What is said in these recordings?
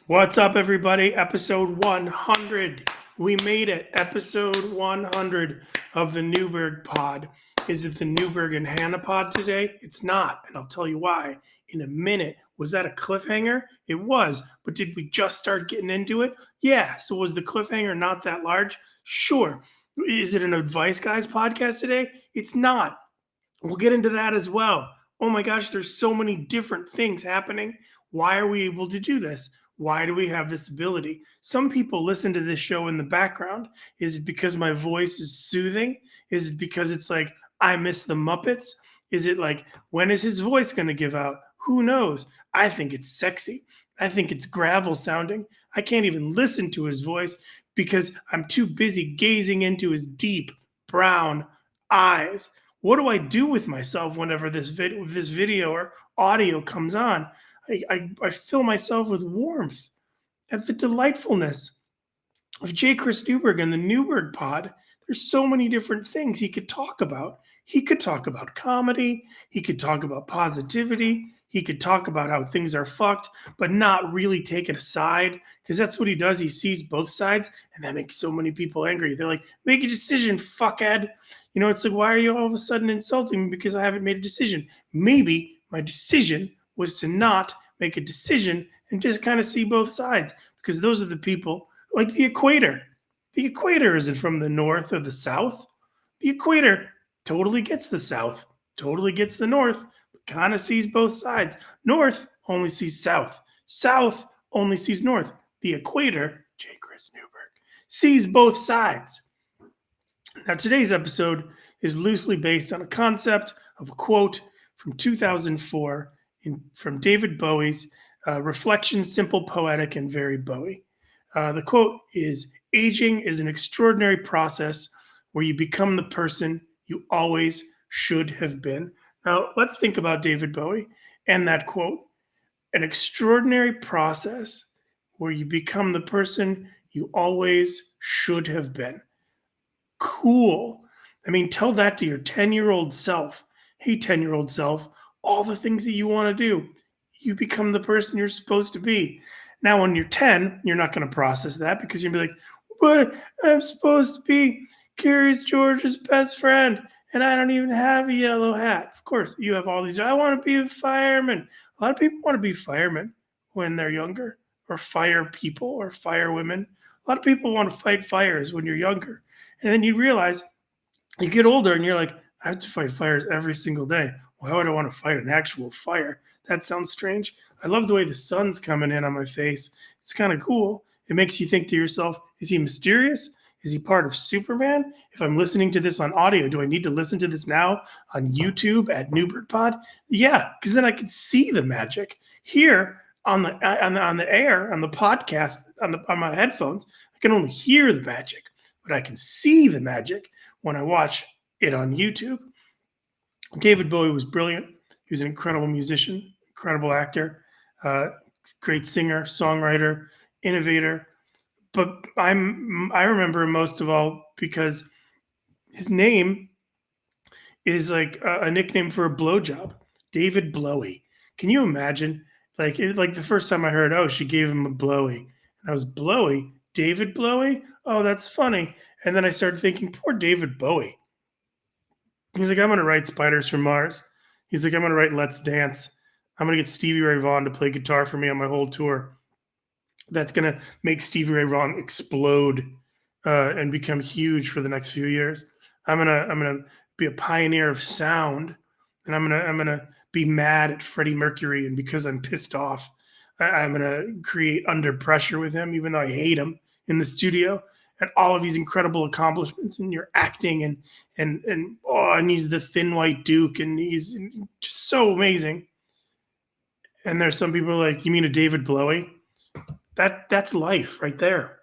What's up, everybody? Episode 100. We made it. Episode 100 of the Newberg Pod. Is it the Newberg and Hannah Pod today? It's not, and I'll tell you why in a minute. Was that a cliffhanger? It was, but did we just start getting into it? Yeah, so was the cliffhanger not that large? Sure. Is it an Advice Guys podcast today? It's not. We'll get into that as well. Oh my gosh, there's so many different things happening. Why are we able to do this? Why do we have this ability? Some people listen to this show in the background. Is it because my voice is soothing? Is it because it's like, I miss the Muppets? Is it like, when is his voice going to give out? Who knows? I think it's sexy. I think it's gravel sounding. I can't even listen to his voice because I'm too busy gazing into his deep brown eyes. What do I do with myself whenever this video or audio comes on? I fill myself with warmth at the delightfulness of J. Chris Newberg and the Newberg Pod. There's so many different things he could talk about. He could talk about comedy. He could talk about positivity. He could talk about how things are fucked, but not really take it aside, because that's what he does. He sees both sides, and that makes so many people angry. They're like, make a decision, fuckhead. You know, it's like, why are you all of a sudden insulting me because I haven't made a decision? Maybe my decision was to not make a decision and just kind of see both sides, because those are the people like the equator. The equator isn't from the north or the south. The equator totally gets the south, totally gets the north, but kind of sees both sides. North only sees south. South only sees north. The equator, J. Chris Newberg, sees both sides. Now, today's episode is loosely based on a concept of a quote from 2004 from David Bowie's Reflections, Simple, Poetic, and Very Bowie. The quote is, aging is an extraordinary process where you become the person you always should have been. Now, let's think about David Bowie and that quote. An extraordinary process where you become the person you always should have been. Cool. I mean, tell that to your 10-year-old self. Hey, 10-year-old self, all the things that you want to do, you become the person you're supposed to be. Now, when you're 10, you're not going to process that because you'll be like, but I'm supposed to be Curious George's best friend, and I don't even have a yellow hat. Of course, you have all these. I want to be a fireman. A lot of people want to be firemen when they're younger, or fire people, or fire women. A lot of people want to fight fires when you're younger. And then you realize you get older and you're like, I have to fight fires every single day. Why would I want to fight an actual fire? That sounds strange. I love the way the sun's coming in on my face. It's kind of cool. It makes you think to yourself, is he mysterious? Is he part of Superman? If I'm listening to this on audio, do I need to listen to this now on YouTube at Newberg Pod? Yeah, because then I can see the magic. Here on the air, on the podcast, on my headphones, I can only hear the magic, but I can see the magic when I watch it on YouTube. David Bowie was brilliant. He was an incredible musician, incredible actor, great singer, songwriter, innovator. But I remember him most of all because his name is like a nickname for a blowjob, David Blowie. Can you imagine? Like the first time I heard, oh, she gave him a blowy, and I was Blowie, David Blowie. Oh, that's funny. And then I started thinking, poor David Bowie. He's like, I'm going to write Spiders from Mars. He's like, I'm going to write Let's Dance. I'm going to get Stevie Ray Vaughan to play guitar for me on my whole tour. That's going to make Stevie Ray Vaughan explode and become huge for the next few years. I'm gonna be a pioneer of sound, and I'm gonna be mad at Freddie Mercury, and because I'm pissed off, I'm gonna create Under Pressure with him, even though I hate him in the studio. And all of these incredible accomplishments, and you're acting, and he's the Thin White Duke, and he's just so amazing. And there's some people like, you mean a David Blowie? That's life right there.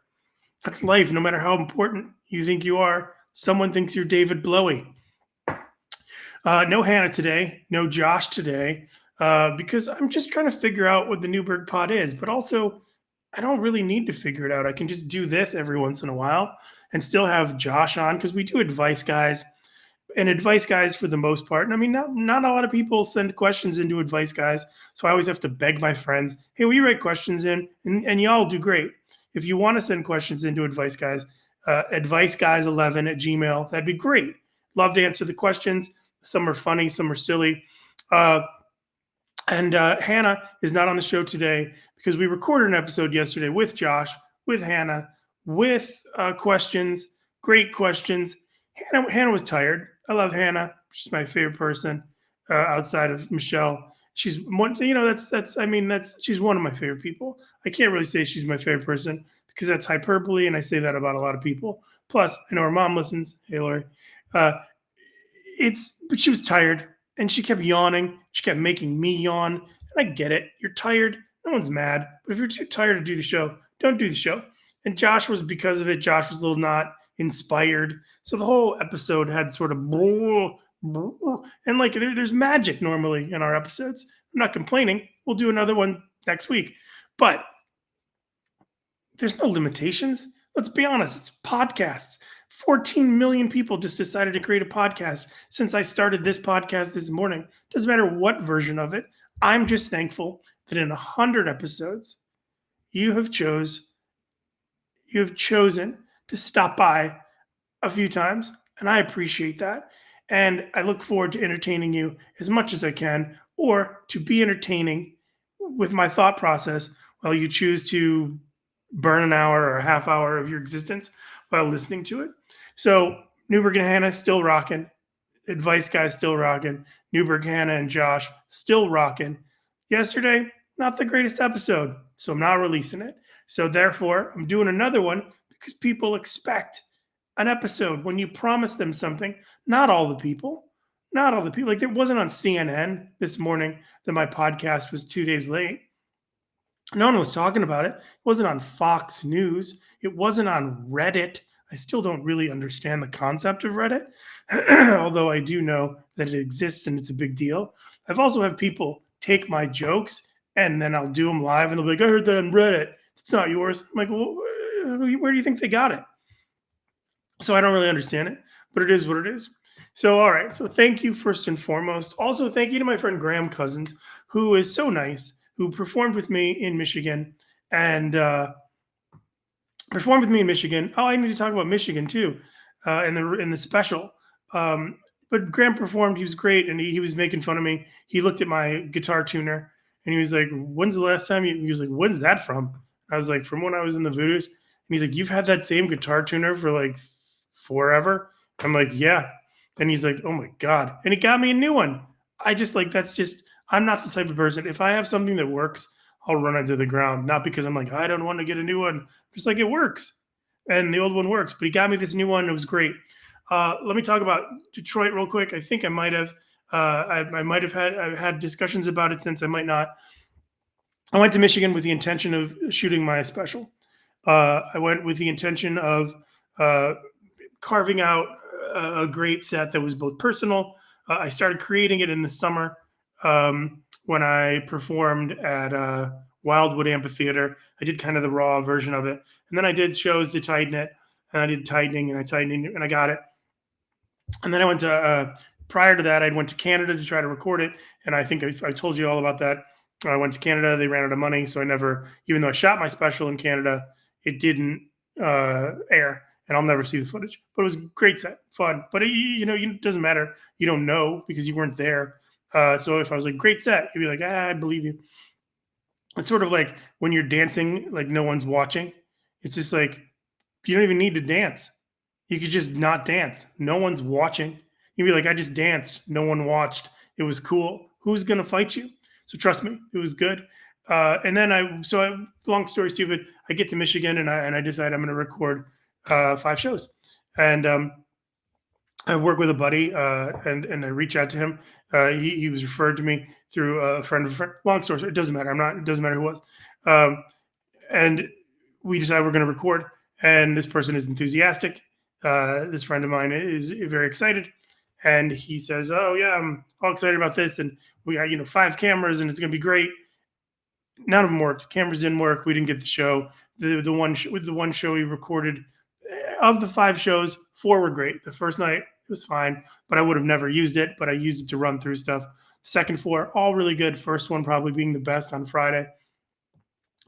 That's life. No matter how important you think you are, someone thinks you're David Blowie. No Hannah today, no Josh today, because I'm just trying to figure out what the Newberg Pod is. But also, I don't really need to figure it out. I can just do this every once in a while and still have Josh on, because we do Advice Guys. and advice guys for the most part. And I mean, not a lot of people send questions into advice guys. So I always have to beg my friends, hey, will you write questions in? And y'all do great. If you want to send questions into advice guys, adviceguys11@gmail, that'd be great. Love to answer the questions. Some are funny, some are silly. And Hannah is not on the show today because we recorded an episode yesterday with Josh, with Hannah, with questions, great questions. Hannah was tired. I love Hannah. She's my favorite person outside of Michelle. She's one, she's one of my favorite people. I can't really say she's my favorite person because that's hyperbole, and I say that about a lot of people. Plus, I know her mom listens. Hey, Lori. Uh, but she was tired and she kept yawning. She kept making me yawn. And I get it. You're tired. No one's mad. But if you're too tired to do the show, don't do the show. And Josh was, because of it, Josh was a little not inspired. So the whole episode had sort of and like there's magic normally in our episodes. I'm not complaining. We'll do another one next week. But there's no limitations. Let's be honest. It's podcasts. 14 million people just decided to create a podcast since I started this podcast this morning. Doesn't matter what version of it. I'm just thankful that in 100 episodes, you have chosen to stop by a few times, and I appreciate that. And I look forward to entertaining you as much as I can, or to be entertaining with my thought process while you choose to burn an hour or a half hour of your existence while listening to it. So Newberg and Hannah still rocking. Advice guys still rocking. Newberg, Hannah, and Josh still rocking. Yesterday, not the greatest episode, so I'm not releasing it. So therefore, I'm doing another one because people expect an episode when you promise them something. Not all the people. Like, it wasn't on CNN this morning that my podcast was 2 days late. No one was talking about it. It wasn't on Fox News. It wasn't on Reddit. I still don't really understand the concept of Reddit, although I do know that it exists and it's a big deal. I've also had people take my jokes and then I'll do them live and they'll be like, I heard that on Reddit. It's not yours. I'm like, well, where do you think they got it? So I don't really understand it, but it is what it is. So, all right. So thank you first and foremost. Also, thank you to my friend Graham Cousins, who is so nice, who performed with me in Michigan and Oh, I need to talk about Michigan too, in the special. But Graham performed. He was great, and he was making fun of me. He looked at my guitar tuner, and he was like, "When's the last time He was like, "When's that from?" I was like, "From when I was in the Voodoos." And he's like, "You've had that same guitar tuner for like forever?" I'm like, "Yeah." And he's like, "Oh my god!" And he got me a new one. I'm not the type of person. If I have something that works, I'll run it to the ground. Not because I'm like, I don't want to get a new one. Just like, it works. And the old one works. But he got me this new one. It was great. Let me talk about Detroit real quick. I think I might have I've had discussions about it since I might not. I went to Michigan with the intention of shooting my special. I went with the intention of carving out a great set that was both personal. I started creating it in the summer when I performed at Wildwood Amphitheater. I did kind of the raw version of it. And then I did shows to tighten it. And I did tightening and I tightened and I got it. And then I went to, prior to that, I went to Canada to try to record it. And I think I told you all about that. I went to Canada. They ran out of money. So I never, even though I shot my special in Canada, it didn't air. And I'll never see the footage. But it was a great set, fun. But it doesn't matter. You don't know because you weren't there. So if I was like, great set, you'd be like, I believe you. It's sort of like when you're dancing, like no one's watching. It's just like, you don't even need to dance. You could just not dance. No one's watching. You'd be like, I just danced. No one watched. It was cool. Who's going to fight you? So trust me, it was good. And then long story stupid, I get to Michigan and I decide I'm going to record 5 shows. And I work with a buddy and I reach out to him. He was referred to me through a friend of a friend. Long story, it doesn't matter. It doesn't matter who it was. And we decided we're going to record. And this person is enthusiastic. This friend of mine is very excited. And he says, oh, yeah, I'm all excited about this. And we got, 5 cameras and it's going to be great. None of them worked. Cameras didn't work. We didn't get the show. The one show we recorded, of the 5 shows, 4 were great. The first night, was fine, but I would have never used it, but I used it to run through stuff. Second floor, all really good. First one probably being the best on Friday,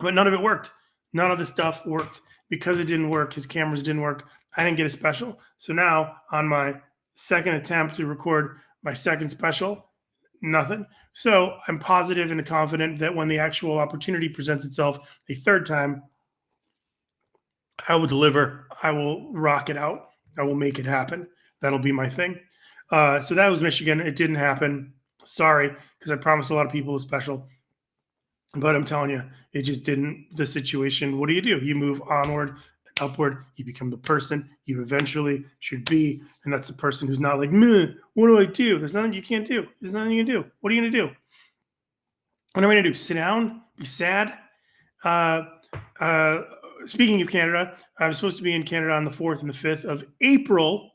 but none of it worked. None of the stuff worked because it didn't work. His cameras didn't work. I didn't get a special. So now on my second attempt to record my second special, nothing. So I'm positive and confident that when the actual opportunity presents itself a third time, I will deliver. I will rock it out. I will make it happen. That'll be my thing. So that was Michigan. It didn't happen. Sorry, because I promised a lot of people a special. But I'm telling you, it just didn't. The situation, what do? You move onward and upward. You become the person you eventually should be. And that's the person who's not like, meh, what do I do? There's nothing you can't do. There's nothing you can do. What are you going to do? What am I going to do? Sit down? Be sad? Uh, uh, Speaking of Canada, I'm supposed to be in Canada on the 4th and the 5th of April.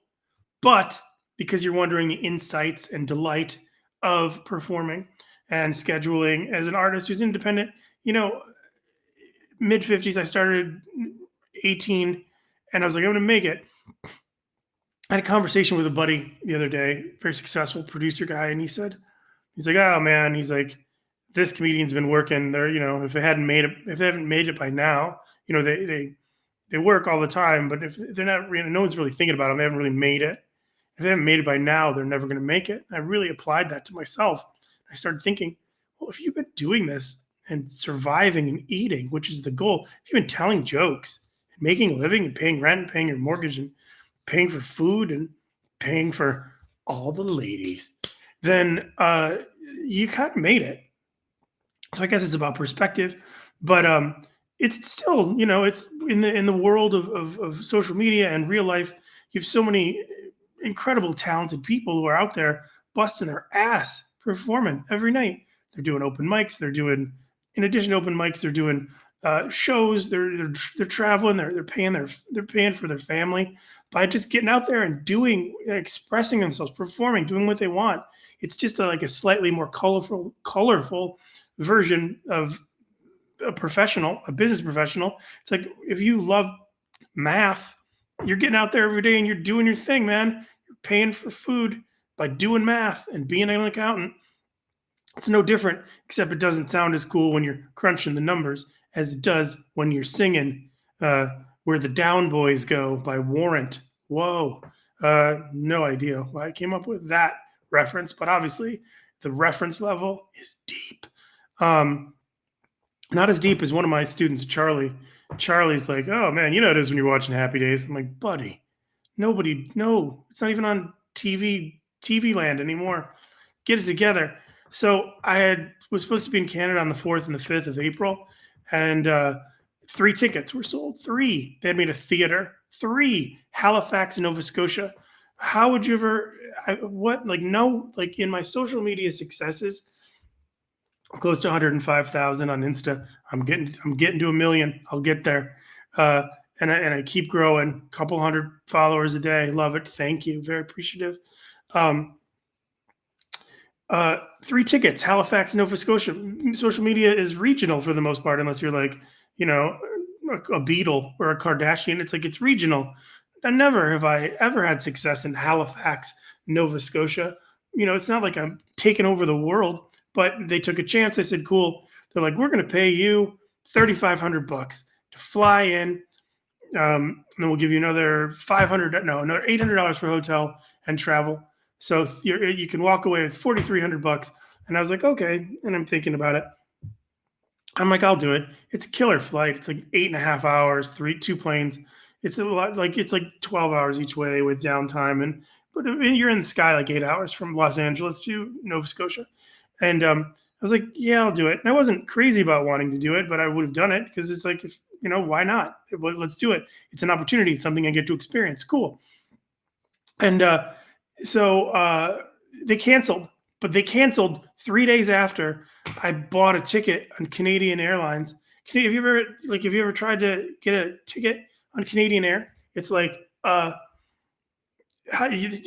But because you're wondering the insights and delight of performing and scheduling as an artist who's independent, mid 50s, I started 18 and I was like, I'm going to make it. I had a conversation with a buddy the other day, very successful producer guy. And he's like, oh man, he's like, this comedian's been working there. If they haven't made it by now, they work all the time, but if they're not, no one's really thinking about them. They haven't really made it. If they haven't made it by now, they're never going to make it. I really applied that to myself. I started thinking, well, if you've been doing this and surviving and eating, which is the goal, if you've been telling jokes and making a living and paying rent and paying your mortgage and paying for food and paying for all the ladies, then you kind of made it. So I guess it's about perspective, but it's still, it's in the world of social media and real life. You have so many incredible, talented people who are out there busting their ass performing every night. They're doing open mics. In addition to open mics, they're doing shows. They're traveling. They're paying for their family by just getting out there and doing, expressing themselves, performing, doing what they want. It's just like a slightly more colorful version of a business professional. It's like if you love math, you're getting out there every day and you're doing your thing, man. You're paying for food by doing math and being an accountant. It's no different, except it doesn't sound as cool when you're crunching the numbers as it does when you're singing Where the Down Boys Go by Warrant. Whoa. No idea why I came up with that reference, but obviously the reference level is deep. Not as deep as one of my students, Charlie. Charlie's like, oh man, you know it is when you're watching Happy Days. I'm like, buddy, no, it's not even on TV land anymore. Get it together. So was supposed to be in Canada on the 4th and the 5th of April, and 3 tickets were sold. 3. They had made a theater. 3. Halifax, Nova Scotia. How would you ever? In my social media successes, close to 105,000 on Insta. I'm getting to 1 million. I'll get there. And I keep growing. Couple hundred followers a day. Love it. Thank you. Very appreciative. 3 tickets, Halifax, Nova Scotia. Social media is regional for the most part, unless you're like, a Beatle or a Kardashian. It's like it's regional. And never have I ever had success in Halifax, Nova Scotia. It's not like I'm taking over the world. But they took a chance. They said, cool. They're like, we're going to pay you $3,500 to fly in. And then we'll give you another $800 for hotel and travel. So you can walk away with $4,300. And I was like, okay. And I'm thinking about it. I'm like, I'll do it. It's a killer flight. It's like 8.5 hours, 2 planes. It's a lot. It's like 12 hours each way with downtime. But you're in the sky like 8 hours from Los Angeles to Nova Scotia. And I was like, yeah, I'll do it. And I wasn't crazy about wanting to do it, but I would have done it because it's like, why not? Let's do it. It's an opportunity. It's something I get to experience. Cool. And so they canceled, but they canceled 3 days after I bought a ticket on Canadian Airlines. Have you ever tried to get a ticket on Canadian Air? It's like, you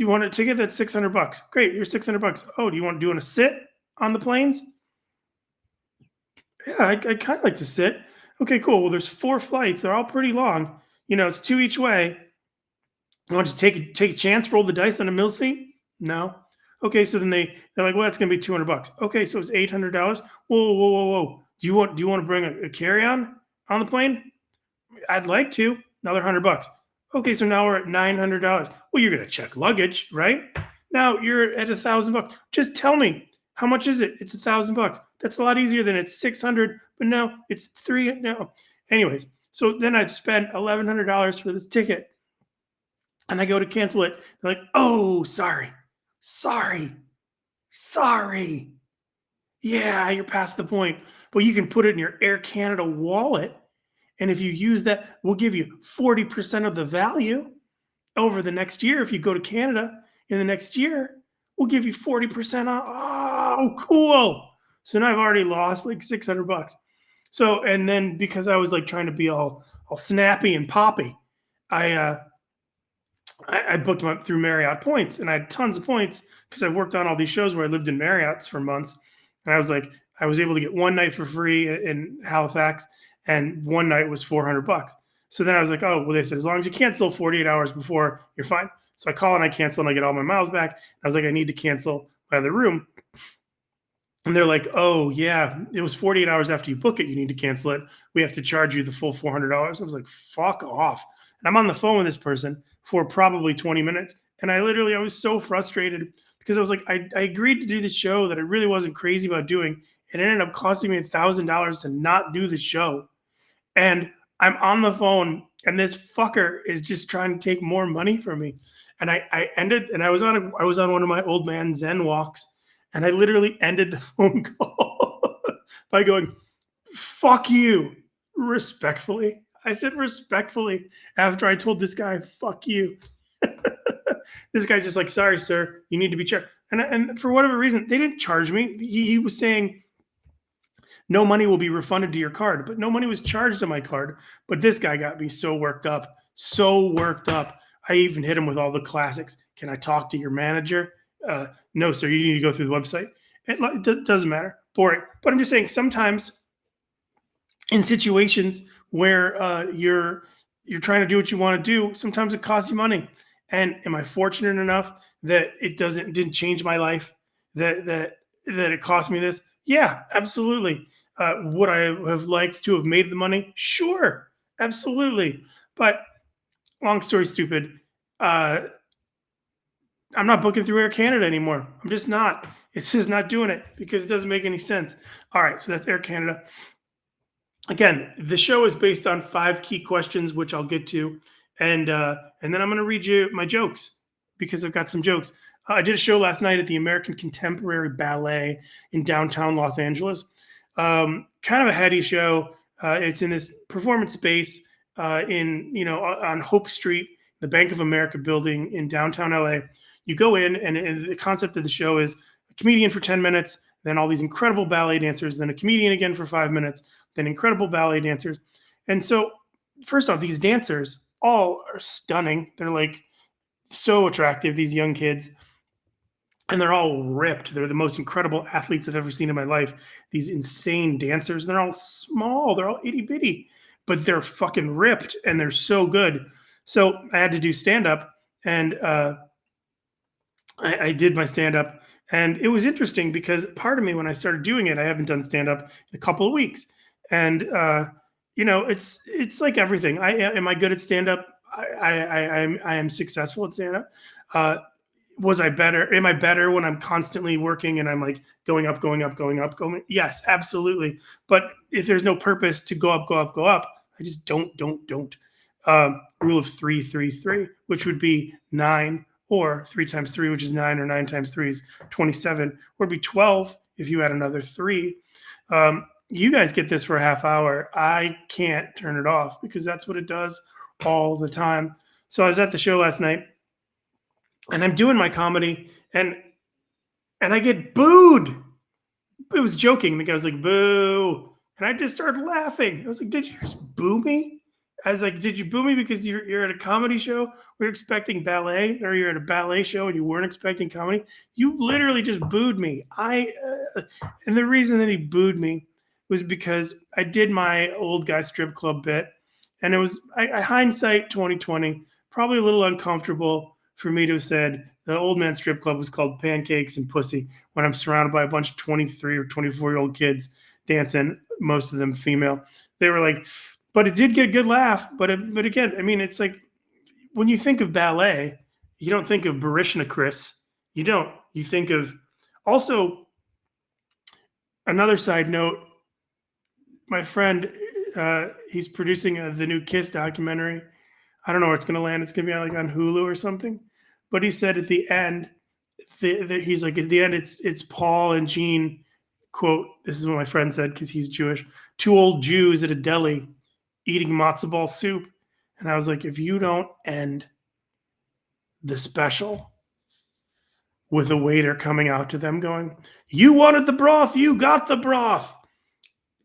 want a ticket that's $600? Great, you're $600. Oh, do you want to sit on the planes? Yeah, I kind of like to sit. Okay, cool. Well, there's 4 flights. They're all pretty long. It's 2 each way. I want you to take a chance, roll the dice on a mill seat. No. Okay, so then they're like, well, that's gonna be $200. Okay, so it's $800. Whoa, whoa, whoa, whoa. Do you want to bring a carry on the plane? I'd like to. Another $100. Okay, so now we're at $900. Well, you're gonna check luggage, right? Now you're at $1,000. Just tell me, how much is it? It's $1,000. That's a lot easier than it's 600. But no, it's three. No. Anyways, so then I've spent $1,100 for this ticket, and I go to cancel it. They're like, oh, sorry, sorry. Yeah, you're past the point. But you can put it in your Air Canada wallet, and if you use that, we'll give you 40% of the value over the next year. If you go to Canada in the next year, we'll give you 40% off. Oh, cool. So now I've already lost like $600. So, and then because I was like trying to be all snappy and poppy, I I booked them up through Marriott points, and I had tons of points because I worked on all these shows where I lived in Marriott's for months. And I was like, I was able to get one night for free in Halifax, and one night was $400. So then I was like, oh, well, they said, as long as you cancel 48 hours before, you're fine. So I call and I cancel and I get all my miles back. I was like, I need to cancel my other room. And they're like, oh, yeah, it was 48 hours after you book it. You need to cancel it. We have to charge you the full $400. I was like, fuck off. And I'm on the phone with this person for probably 20 minutes. And I was so frustrated because I was like, I agreed to do the show that I really wasn't crazy about doing. It ended up costing me $1,000 to not do the show. And I'm on the phone, and this fucker is just trying to take more money from me. And I ended, and I was on one of my old man Zen walks, and I literally ended the phone call by going, "Fuck you," respectfully. I said respectfully after I told this guy, "Fuck you." This guy's just like, "Sorry, sir, you need to be checked." And for whatever reason, they didn't charge me. He was saying no money will be refunded to your card, but no money was charged to my card. But this guy got me so worked up, so worked up. I even hit him with all the classics. Can I talk to your manager? No, sir, you need to go through the website. It doesn't matter. Boring. But I'm just saying sometimes in situations where you're trying to do what you want to do, sometimes it costs you money. And am I fortunate enough that didn't change my life? That it cost me this? Yeah, absolutely. Would I have liked to have made the money? Sure, absolutely. But long story stupid. I'm not booking through Air Canada anymore. I'm just not. It's just not doing it because it doesn't make any sense. All right, so that's Air Canada. Again, the show is based on 5 key questions, which I'll get to, and then I'm going to read you my jokes because I've got some jokes. I did a show last night at the American Contemporary Ballet in downtown Los Angeles. Kind of a heady show. It's in this performance space on Hope Street, the Bank of America building in downtown LA. You go in, and the concept of the show is a comedian for 10 minutes, then all these incredible ballet dancers, then a comedian again for 5 minutes, then incredible ballet dancers. And so, first off, these dancers all are stunning. They're like so attractive, these young kids. And they're all ripped. They're the most incredible athletes I've ever seen in my life. These insane dancers. They're all small. They're all itty bitty, but they're fucking ripped and they're so good. So I had to do stand up, and I did my stand up, and it was interesting because part of me, when I started doing it, I haven't done stand up in a couple of weeks, and it's like everything. Am I good at stand up? I am successful at stand up. Was I better? Am I better when I'm constantly working and I'm like going up, going up, going up, going? Yes, absolutely. But if there's no purpose to go up, go up, go up, I just don't. Rule of 3, 3, 3, which would be 9, or 3 times 3, which is 9, or 9 times 3 is 27, or it'd be 12 if you add another 3. You guys get this for a half hour. I can't turn it off because that's what it does all the time. So I was at the show last night, and I'm doing my comedy, and I get booed. It was joking. The guy was like, boo. And I just started laughing. I was like, did you just boo me? I was like, did you boo me because you're at a comedy show? We're expecting ballet, or you're at a ballet show and you weren't expecting comedy? You literally just booed me. And the reason that he booed me was because I did my old guy strip club bit, and it was I hindsight 2020. probably a little uncomfortable for me to have said the old man strip club was called Pancakes and Pussy when I'm surrounded by a bunch of 23 or 24-year-old kids dancing, most of them female. They were like, but it did get a good laugh. But again, I mean, it's like when you think of ballet, you don't think of Barishna Chris. You don't. You think of also another side note. My friend, he's producing the new Kiss documentary. I don't know where it's going to land. It's going to be like on Hulu or something. But he said at the end, he's like at the end, it's Paul and Gene. Quote: This is what my friend said because he's Jewish. Two old Jews at a deli eating matzo ball soup, and I was like, if you don't end the special with a waiter coming out to them going, "You wanted the broth, you got the broth,"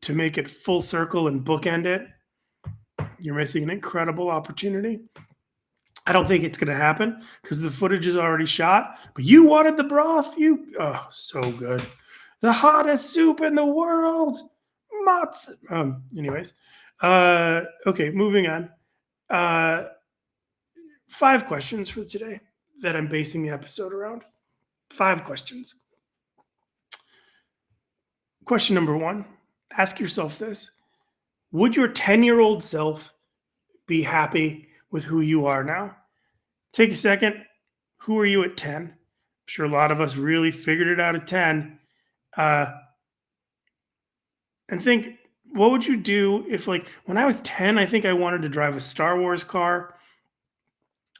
to make it full circle and bookend it, you're missing an incredible opportunity. I don't think it's going to happen because the footage is already shot. But you wanted the broth, so good, the hottest soup in the world, matzo. Anyways, okay, moving on. 5 questions for today that I'm basing the episode around. 5 questions. Question number 1, ask yourself this. Would your 10-year-old self be happy with who you are now? Take a second. Who are you at 10? I'm sure a lot of us really figured it out at 10. And think, what would you do if, like, when I was 10, I think I wanted to drive a Star Wars car.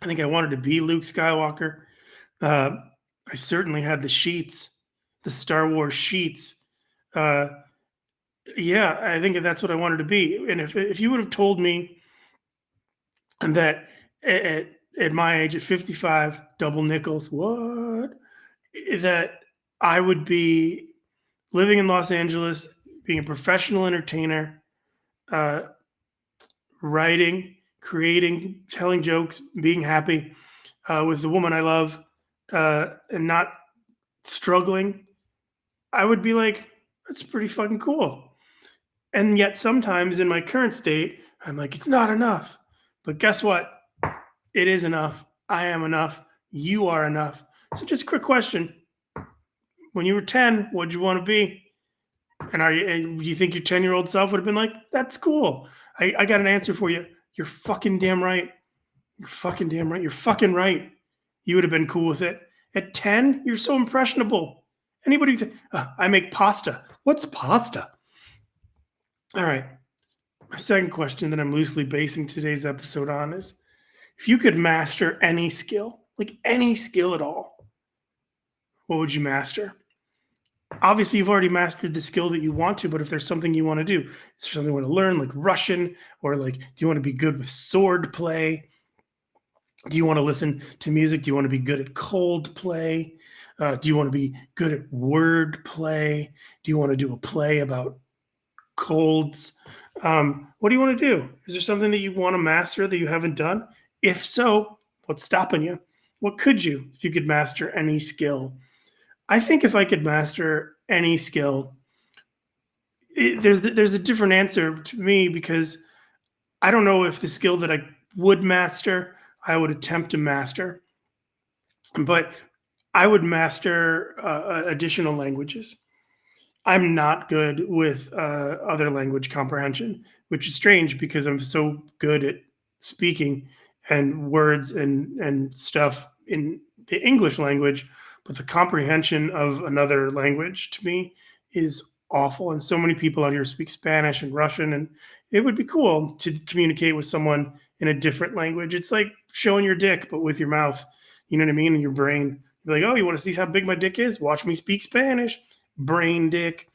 I think I wanted to be Luke Skywalker. I certainly had the sheets, the Star Wars sheets. Yeah, I think that's what I wanted to be. And if you would have told me that at my age, at 55, double nickels, what? That I would be living in Los Angeles, being a professional entertainer, uh, writing, creating, telling jokes, being happy with the woman I love, and not struggling, I would be like, that's pretty fucking cool. And yet sometimes in my current state, I'm like, it's not enough. But guess what? It is enough. I am enough. You are enough. So just a quick question. When you were 10, what'd you want to be? And do you think your 10-year-old self would have been like, that's cool. I got an answer for you. You're fucking damn right. You're fucking damn right. You're fucking right. You would have been cool with it. At 10, you're so impressionable. Anybody say, I make pasta. What's pasta? All right. My second question that I'm loosely basing today's episode on is, if you could master any skill, like any skill at all, what would you master? Obviously, you've already mastered the skill that you want to, but if there's something you want to do, is there something you want to learn, like Russian, or like, do you want to be good with sword play? Do you want to listen to music? Do you want to be good at cold play? Do you want to be good at word play? Do you want to do a play about colds? What do you want to do? Is there something that you want to master that you haven't done? If so, what's stopping you? What could you, if you could master any skill? I think if I could master any skill, there's a different answer to me, because I don't know if the skill that I would master, I would attempt to master, but I would master additional languages. I'm not good with other language comprehension, which is strange because I'm so good at speaking and words and stuff in the English language, but the comprehension of another language to me is awful. And so many people out here speak Spanish and Russian, and it would be cool to communicate with someone in a different language. It's like showing your dick, but with your mouth. You know what I mean? In your brain. You're like, oh, you want to see how big my dick is? Watch me speak Spanish. Brain dick.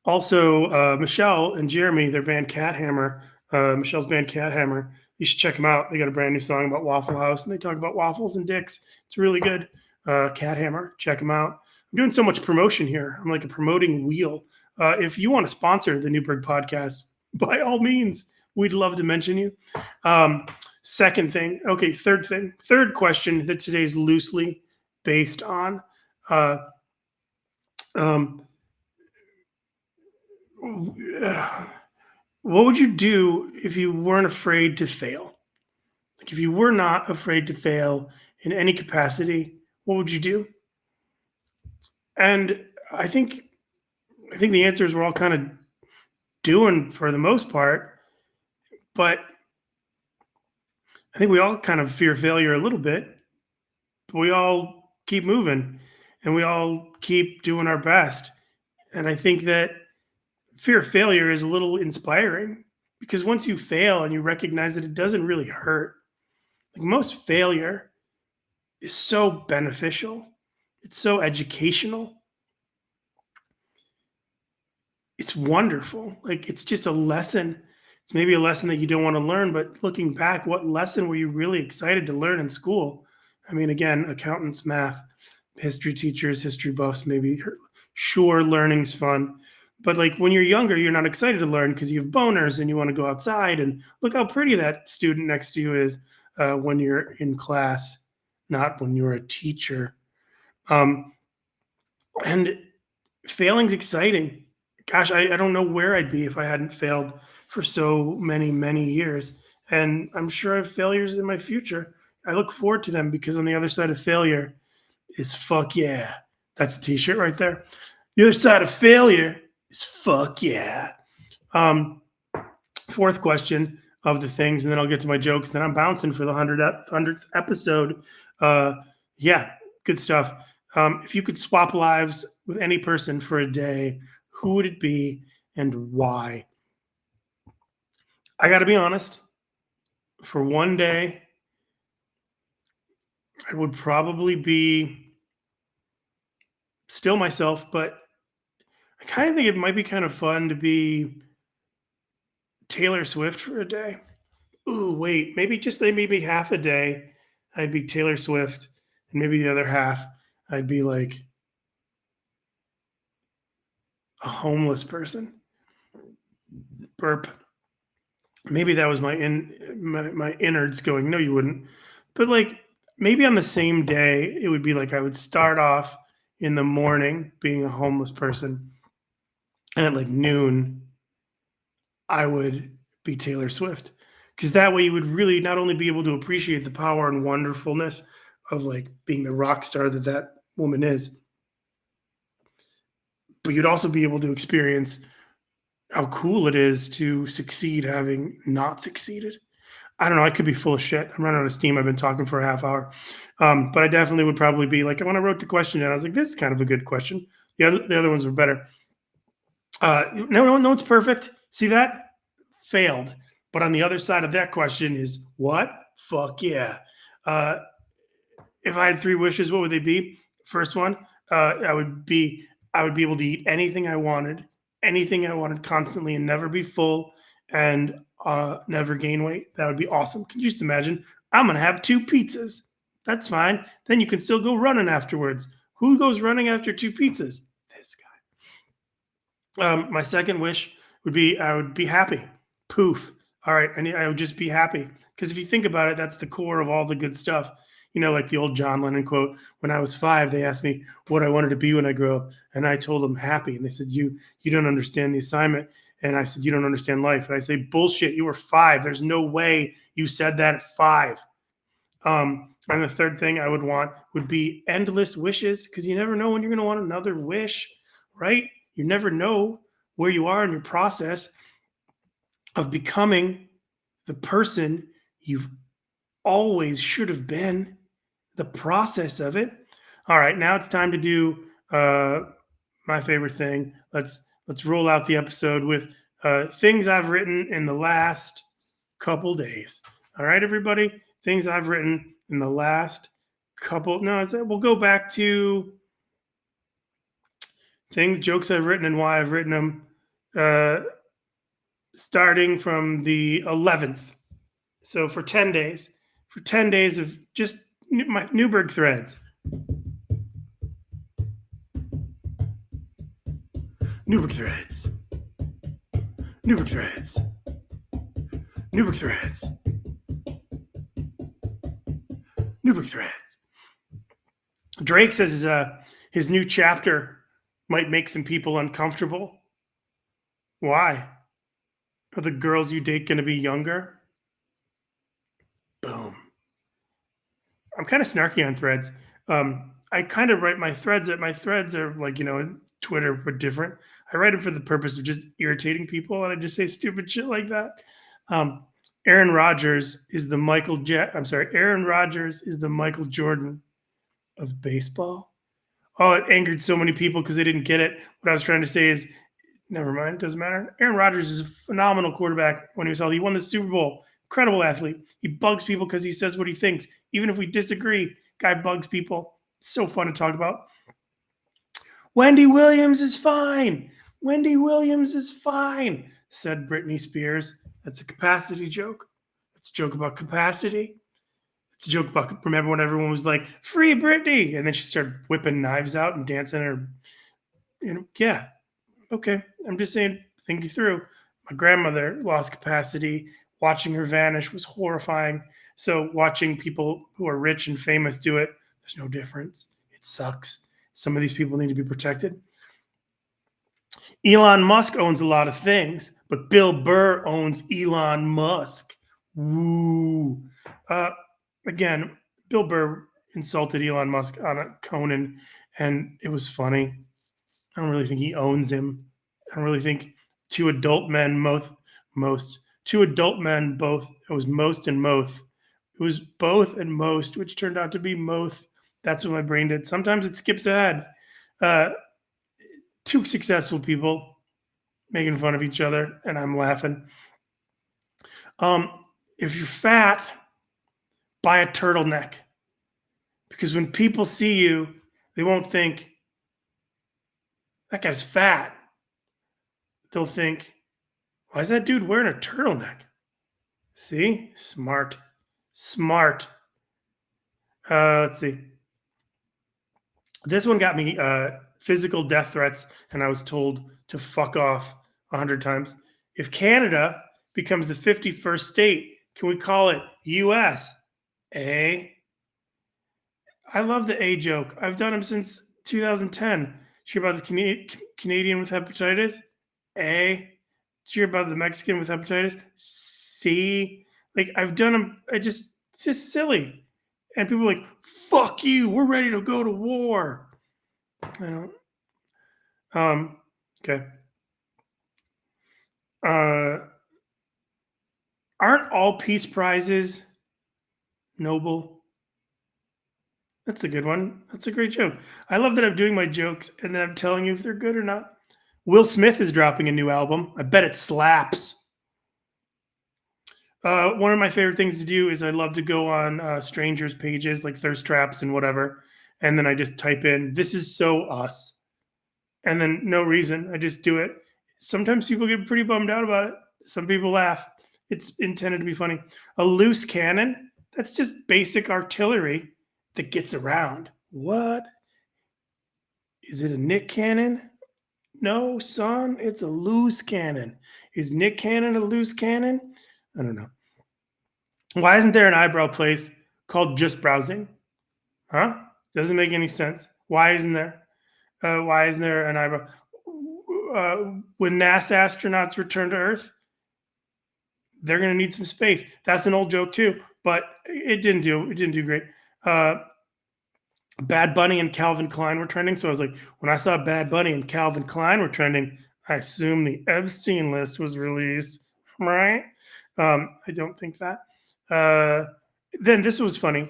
Also, Michelle and Jeremy, their band Cat Hammer, Michelle's band Cat Hammer, you should check them out. They got a brand new song about Waffle House, and they talk about waffles and dicks. It's really good. Cat Hammer, check them out. I'm doing so much promotion here. I'm like a promoting wheel. If you want to sponsor the Newberg podcast, by all means, we'd love to mention you. Second thing, okay, third question that today's loosely based on. What would you do if you weren't afraid to fail? Like if you were not afraid to fail in any capacity, what would you do? And I think I think the answer is we're all kind of doing for the most part, but I think we all kind of fear failure a little bit. But we all keep moving and we all keep doing our best. And I think that fear of failure is a little inspiring because once you fail and you recognize that it doesn't really hurt, like most failure is so beneficial, it's so educational, it's wonderful. Like it's just a lesson. It's maybe a lesson that you don't want to learn, but looking back, what lesson were you really excited to learn in school? I mean, again, accountants, math, history teachers, history buffs, maybe sure, learning's fun. But like when you're younger, you're not excited to learn because you have boners and you want to go outside and look how pretty that student next to you is when you're in class, not when you're a teacher. Um, and failing's exciting. Gosh, I don't know where I'd be if I hadn't failed for so many, many years. And I'm sure I have failures in my future. I look forward to them because on the other side of failure is fuck yeah. That's a t-shirt right there. The other side of failure is fuck yeah. Um, Fourth question of the things, and then I'll get to my jokes. Then I'm bouncing for the 100th episode. Yeah, good stuff. If you could swap lives with any person for a day, who would it be and why? I got to be honest. For one day, I would probably be still myself, but I kind of think it might be kind of fun to be Taylor Swift for a day. Ooh, wait, maybe half a day I'd be Taylor Swift, and maybe the other half I'd be like a homeless person. Burp. Maybe that was my innards going, no, you wouldn't. But like maybe on the same day, it would be like I would start off in the morning being a homeless person, and at like noon, I would be Taylor Swift. Because that way you would really not only be able to appreciate the power and wonderfulness of like being the rock star that that woman is, but you'd also be able to experience how cool it is to succeed having not succeeded. I don't know. I could be full of shit. I'm running out of steam. I've been talking for a half hour. But I definitely would probably be like, when I wrote the question down, I was like, this is kind of a good question. The other ones were better. No, it's perfect. See that? Failed. But on the other side of that question is what? Fuck yeah. Uh, if I had three wishes, what would they be? First one, I would be able to eat anything I wanted constantly and never be full and never gain weight. That would be awesome. Can you just imagine? I'm gonna have two pizzas. That's fine. Then you can still go running afterwards. Who goes running after two pizzas? This guy. My second wish would be I would be happy. Poof. All right, I would just be happy because if you think about it, that's the core of all the good stuff. You know, like the old John Lennon quote. When I was 5, they asked me what I wanted to be when I grew up, and I told them happy. And they said, "You don't understand the assignment." And I said, "You don't understand life." And I say, "Bullshit! You were 5. There's no way you said that at 5." And the third thing I would want would be endless wishes because you never know when you're going to want another wish, right? You never know where you are in your process of becoming the person you've always should have been, the process of it. All right, now it's time to do my favorite thing. Let's roll out the episode with things I've written in the last couple days. All right, everybody, things I've written in the last couple. No, we'll go back to jokes I've written and why I've written them, starting from the 11th. So for 10 days of just my Newberg threads. Newberg threads. Newberg threads. Newberg threads. Newberg threads. Drake says his new chapter might make some people uncomfortable. Why? Are the girls you date going to be younger? Boom. I'm kind of snarky on threads. I kind of write my threads. My threads are like, Twitter, but different. I write them for the purpose of just irritating people, and I just say stupid shit like that. Um, Aaron Rodgers is the Aaron Rodgers is the Michael Jordan of baseball. Oh, it angered so many people because they didn't get it. What I was trying to say is, never mind, doesn't matter. Aaron Rodgers is a phenomenal quarterback when he was healthy. He won the Super Bowl. Incredible athlete. He bugs people because he says what he thinks. Even if we disagree, guy bugs people. It's so fun to talk about. Wendy Williams is fine. Wendy Williams is fine, said Britney Spears. That's a capacity joke. It's a joke about capacity. It's a joke about, remember when everyone was like, free Britney? And then she started whipping knives out and dancing her. Yeah. Okay. I'm just saying, think you through. My grandmother lost capacity. Watching her vanish was horrifying. So watching people who are rich and famous do it, there's no difference. It sucks. Some of these people need to be protected. Elon Musk owns a lot of things, but Bill Burr owns Elon Musk. Woo. Again, Bill Burr insulted Elon Musk on a Conan, and it was funny. I don't really think he owns him. I don't really think two adult men both. It was most and moth. It was both and most, which turned out to be moth. That's what my brain did. Sometimes it skips ahead. Two successful people making fun of each other, and I'm laughing. If you're fat, buy a turtleneck. Because when people see you, they won't think, that guy's fat. They'll think, why is that dude wearing a turtleneck? See? Smart. Let's see. This one got me physical death threats, and I was told to fuck off 100 times. If Canada becomes the 51st state, can we call it U.S.? A? I love the A joke. I've done them since 2010. Did you hear about the Canadian with hepatitis? A? Did you hear about the Mexican with hepatitis? C? Like, I've done them. It's just silly. And people are like, fuck you. We're ready to go to war. I don't. Okay. Aren't all peace prizes noble? That's a good one. That's a great joke. I love that I'm doing my jokes and then I'm telling you if they're good or not. Will Smith is dropping a new album. I bet it slaps. One of my favorite things to do is I love to go on strangers' pages like thirst traps and whatever. And then I just type in, this is so us. And then no reason. I just do it. Sometimes people get pretty bummed out about it. Some people laugh. It's intended to be funny. A loose cannon? That's just basic artillery that gets around. What? Is it a Nick cannon? No, son, it's a loose cannon. Is Nick Cannon a loose cannon? I don't know. Why isn't there an eyebrow place called Just Browsing? Huh? Doesn't make any sense. Why isn't there? Why isn't there an eyebrow? When NASA astronauts return to Earth, they're going to need some space. That's an old joke too, but it didn't do great. Bad Bunny and Calvin Klein were trending. So I was like, when I saw Bad Bunny and Calvin Klein were trending, I assume the Epstein list was released, right? I don't think that. Then this was funny.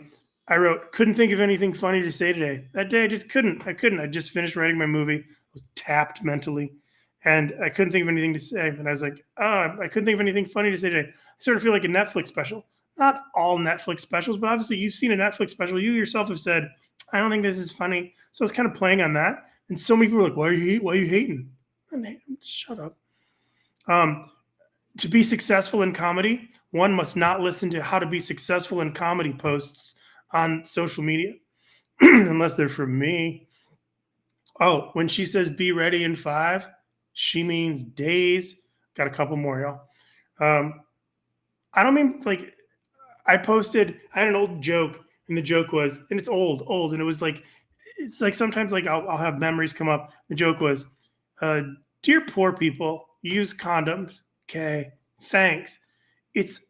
I wrote, couldn't think of anything funny to say today. That day I just couldn't. I just finished writing my movie. I was tapped mentally. And I couldn't think of anything to say. And I was like, oh, I couldn't think of anything funny to say today. I sort of feel like a Netflix special. Not all Netflix specials, but obviously you've seen a Netflix special. You yourself have said, I don't think this is funny. So I was kind of playing on that. And so many people were like, why are you hating? Shut up. To be successful in comedy, one must not listen to how to be successful in comedy posts on social media, unless they're from me. Oh, when she says be ready in 5, she means days. Got a couple more, y'all. I don't mean like I had an old joke, and the joke was, and it's old, and it was like, it's like sometimes like I'll have memories come up. The joke was, dear poor people, use condoms. Okay, thanks. It's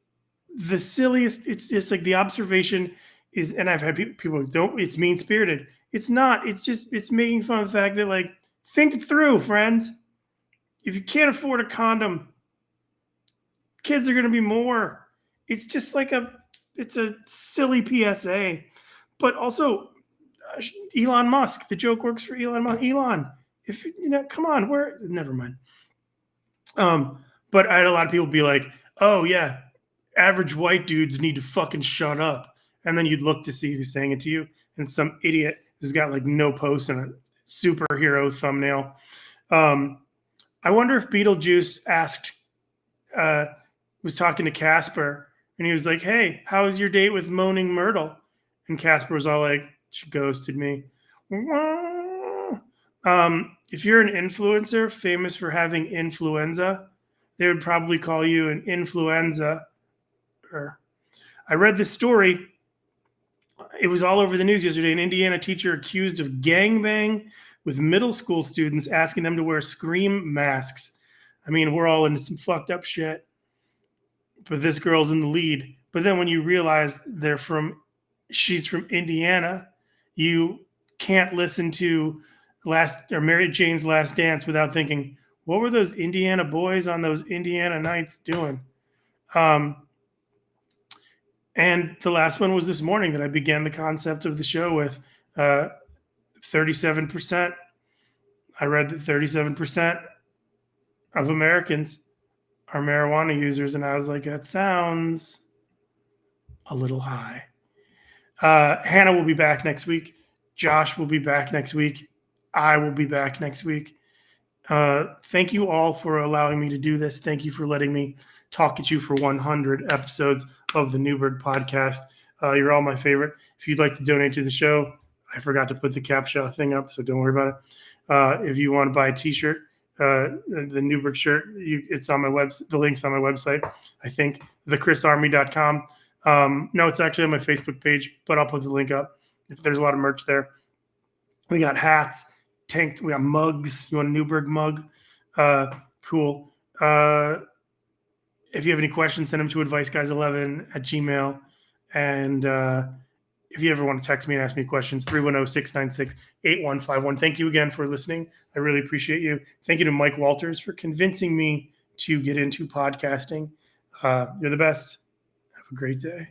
the silliest. It's just like the observation is, and I've had people don't. It's mean spirited. It's not. It's making fun of the fact that like think it through, friends. If you can't afford a condom, kids are going to be more. It's just like it's a silly PSA. But also, Elon Musk. The joke works for Elon Musk. Elon, if come on, never mind. But I had a lot of people be like, "Oh yeah, average white dudes need to fucking shut up," and then you'd look to see who's saying it to you, and some idiot who's got like no posts and a superhero thumbnail. I wonder if Beetlejuice was talking to Casper, and he was like, "Hey, how was your date with Moaning Myrtle?" And Casper was all like, "She ghosted me." If you're an influencer famous for having influenza, they would probably call you an influenza. I read this story. It was all over the news yesterday. An Indiana teacher accused of gangbang with middle school students, asking them to wear scream masks. I mean, we're all into some fucked up shit, but this girl's in the lead. But then when you realize she's from Indiana, you can't listen to Mary Jane's Last Dance without thinking, what were those Indiana boys on those Indiana nights doing? And the last one was this morning that I began the concept of the show with 37%. I read that 37% of Americans are marijuana users, and I was like, that sounds a little high. Hannah will be back next week. Josh will be back next week. I will be back next week. Thank you all for allowing me to do this. Thank you for letting me talk at you for 100 episodes of the Newberg Podcast. You're all my favorite. If you'd like to donate to the show, I forgot to put the CAPTCHA thing up, so don't worry about it. If you want to buy a T-shirt, the Newberg shirt, it's on my website. The link's on my website, I think, thechrisarmy.com. No, it's actually on my Facebook page, but I'll put the link up. If there's a lot of merch there. We got hats, we got mugs. You want a Newberg mug? Cool. If you have any questions, send them to adviceguys11@gmail. And if you ever want to text me and ask me questions, 310-696-8151. Thank you again for listening. I really appreciate you. Thank you to Mike Walters for convincing me to get into podcasting. You're the best. Have a great day.